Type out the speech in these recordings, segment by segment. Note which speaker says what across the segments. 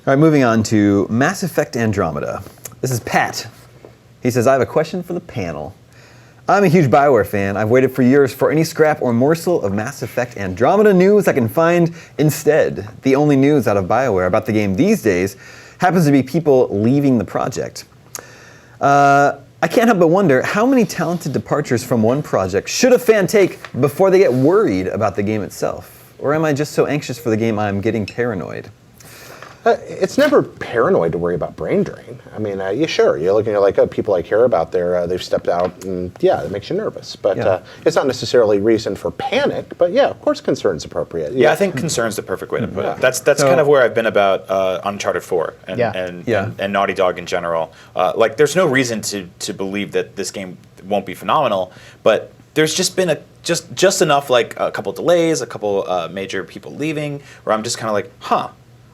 Speaker 1: All right, moving on to Mass Effect Andromeda. This is Pat. He says, I have a question for the panel. I'm a huge BioWare fan. I've waited for years for any scrap or morsel of Mass Effect Andromeda news I can find. Instead, the only news out of BioWare about the game these days happens to be people leaving the project. I can't help but wonder how many talented departures from one project should a fan take before they get worried about the game itself? Or am I just so anxious for the game I'm getting paranoid?
Speaker 2: It's never paranoid to worry about brain drain. I mean, sure, you're looking at like, people I care about, they've stepped out, and yeah, it makes you nervous. But it's not necessarily reason for panic. But yeah, of course, concern's appropriate.
Speaker 3: Yeah, I think concern's the perfect way to put it. That's kind of where I've been about Uncharted 4 and Naughty Dog in general. Like, there's no reason to believe that this game won't be phenomenal, but there's just been just enough, like a couple delays, a couple major people leaving, where I'm just kind of like,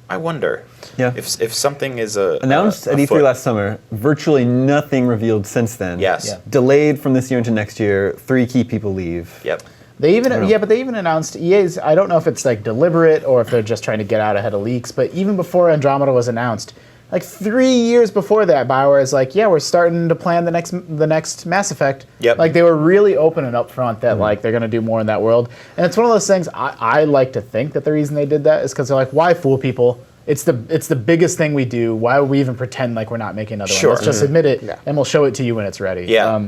Speaker 3: I wonder if something is
Speaker 1: announced at E3 last summer. Virtually nothing revealed since then.
Speaker 3: Yes. Yeah.
Speaker 1: Delayed from this year into next year. 3 key people leave.
Speaker 3: Yep.
Speaker 4: They even but they even announced EA's. I don't know if it's like deliberate or if they're just trying to get out ahead of leaks. But even before Andromeda was announced, like 3 years before that, BioWare is like, we're starting to plan the next Mass Effect.
Speaker 3: Yep.
Speaker 4: Like, they were really open and upfront that like they're gonna do more in that world. And it's one of those things. I like to think that the reason they did that is because they're like, why fool people? It's the biggest thing we do. Why would we even pretend like we're not making another one? Let's just admit it, and we'll show it to you when it's ready.
Speaker 3: Yeah.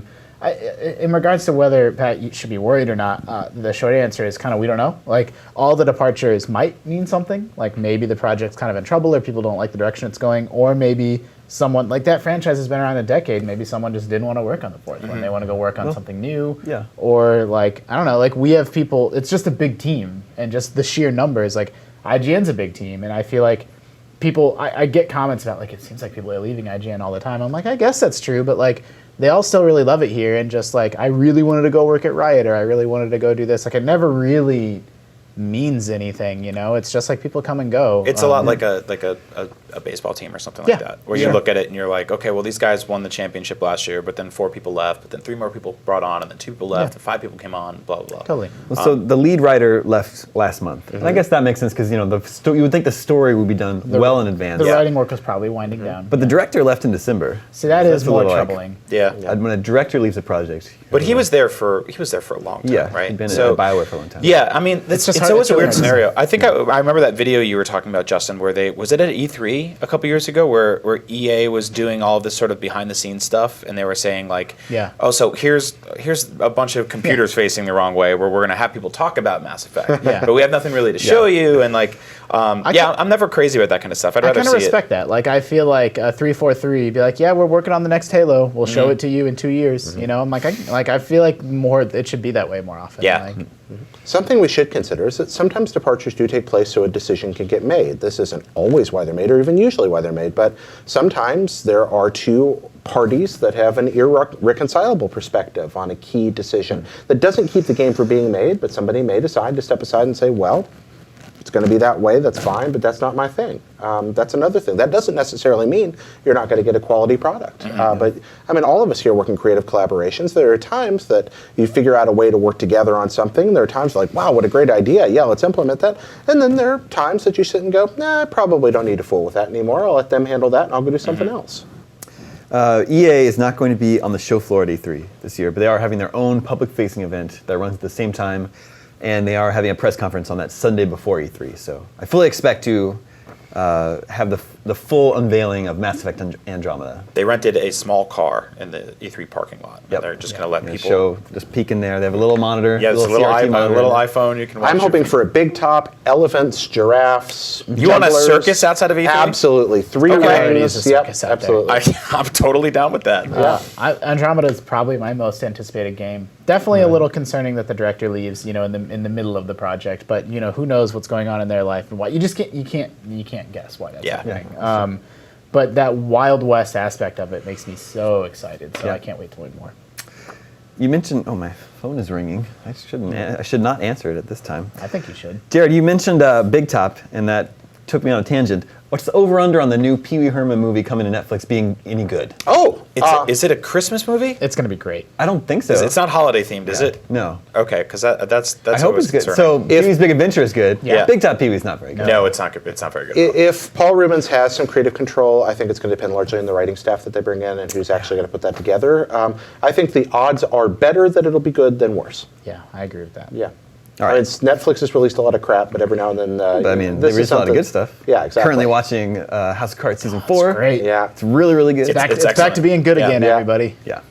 Speaker 4: In regards to whether, Pat, you should be worried or not, the short answer is kind of we don't know. Like, all the departures might mean something. Like, maybe the project's kind of in trouble or people don't like the direction it's going, or maybe someone, like that franchise has been around a decade, maybe someone just didn't want to work on the fourth one. They want to go work on something new.
Speaker 1: Yeah.
Speaker 4: Or, like, I don't know, like we have people, it's just a big team, and just the sheer numbers, like IGN's a big team, and I feel like people, I get comments about, like, it seems like people are leaving IGN all the time. I'm like, I guess that's true, but, like, they all still really love it here, and just, like, I really wanted to go work at Riot, or I really wanted to go do this. Like, it never really means anything, you know? It's just, like, people come and go.
Speaker 3: It's a lot like a baseball team or something like that, where you look at it and you're like, okay, well, these guys won the championship last year, but then 4 people left, but then 3 more people brought on, and then 2 people left, and 5 people came on, blah, blah, blah.
Speaker 4: Totally.
Speaker 1: Well, so the lead writer left last month. And I guess that makes sense because, you know, you would think the story would be done well in advance.
Speaker 4: The writing work was probably winding down.
Speaker 1: But the director left in December.
Speaker 4: See, that is more troubling.
Speaker 1: When a director leaves a project.
Speaker 3: But he was there for a long time, right?
Speaker 1: He'd been at BioWare for a long time.
Speaker 3: Yeah, I mean, it's always a weird scenario. I think I remember that video you were talking about, Justin, where was it at E3 a couple years ago, where EA was doing all of this sort of behind the scenes stuff, and they were saying like, oh, so here's a bunch of computers facing the wrong way, where we're going to have people talk about Mass Effect, but we have nothing really to show you, and like, I'm never crazy about that kind of stuff. I'd rather see it. I kind of respect
Speaker 4: that. Like, I feel like 343 be like, we're working on the next Halo. We'll show it to you in 2 years. You know, I'm like, I feel like it should be that way more often.
Speaker 3: Yeah.
Speaker 4: Like,
Speaker 2: something we should consider is that sometimes departures do take place so a decision can get made. This isn't always why they're made, or even usually why they're made, but sometimes there are 2 parties that have an irreconcilable perspective on a key decision that doesn't keep the game from being made, but somebody may decide to step aside and say, well, it's going to be that way, that's fine, but that's not my thing. That's another thing. That doesn't necessarily mean you're not going to get a quality product. But, I mean, all of us here work in creative collaborations. There are times that you figure out a way to work together on something. There are times like, wow, what a great idea. Yeah, let's implement that. And then there are times that you sit and go, nah, I probably don't need to fool with that anymore. I'll let them handle that, and I'll go do something else.
Speaker 1: EA is not going to be on the show floor at E3 this year, but they are having their own public-facing event that runs at the same time, and they are having a press conference on that Sunday before E3. So I fully expect to have the full unveiling of Mass Effect Andromeda.
Speaker 3: They rented a small car in the E3 parking lot.
Speaker 1: Yep.
Speaker 3: They're just going to let people
Speaker 1: just peek in there. They have a little monitor.
Speaker 3: Yeah, it's a little iPhone you can watch.
Speaker 2: I'm hoping for a big top, elephants, giraffes.
Speaker 3: You want a circus outside of E3?
Speaker 2: Absolutely. 3 lanes. Yep, absolutely.
Speaker 3: I'm totally down with that.
Speaker 4: Andromeda is probably my most anticipated game. Definitely a little concerning that the director leaves, you know, in the middle of the project. But you know, who knows what's going on in their life and why? You just can't guess why that's happening. But that Wild West aspect of it makes me so excited. So I can't wait to learn more.
Speaker 1: You mentioned, my phone is ringing. I should not answer it at this time.
Speaker 4: I think you should.
Speaker 1: Jared, you mentioned Big Top and that took me on a tangent. What's the over/under on the new Pee Wee Herman movie coming to Netflix being any good?
Speaker 2: Oh,
Speaker 3: is it a Christmas movie?
Speaker 4: It's going to be great.
Speaker 1: I don't think so.
Speaker 3: It's not holiday themed, is it?
Speaker 1: No.
Speaker 3: Okay, because that's
Speaker 1: I hope it's good.
Speaker 3: concerning.
Speaker 1: So Pee Wee's Big Adventure is good.
Speaker 3: Yeah.
Speaker 1: Big Top Pee Wee's not very good.
Speaker 3: No, it's not good. It's not very good.
Speaker 2: if Paul Rubens has some creative control, I think it's going to depend largely on the writing staff that they bring in and who's actually going to put that together. I think the odds are better that it'll be good than worse.
Speaker 4: Yeah, I agree with that.
Speaker 2: Yeah.
Speaker 1: All right.
Speaker 2: Netflix has released a lot of crap, but every now and then.
Speaker 1: But I mean, they release a lot of good stuff.
Speaker 2: Yeah, exactly.
Speaker 1: Currently watching House of Cards season 4.
Speaker 4: Great.
Speaker 2: Yeah.
Speaker 1: It's really, really good.
Speaker 4: It's back
Speaker 3: excellent.
Speaker 4: to being good
Speaker 1: Yeah.
Speaker 4: again,
Speaker 2: Yeah.
Speaker 4: everybody.
Speaker 1: Yeah.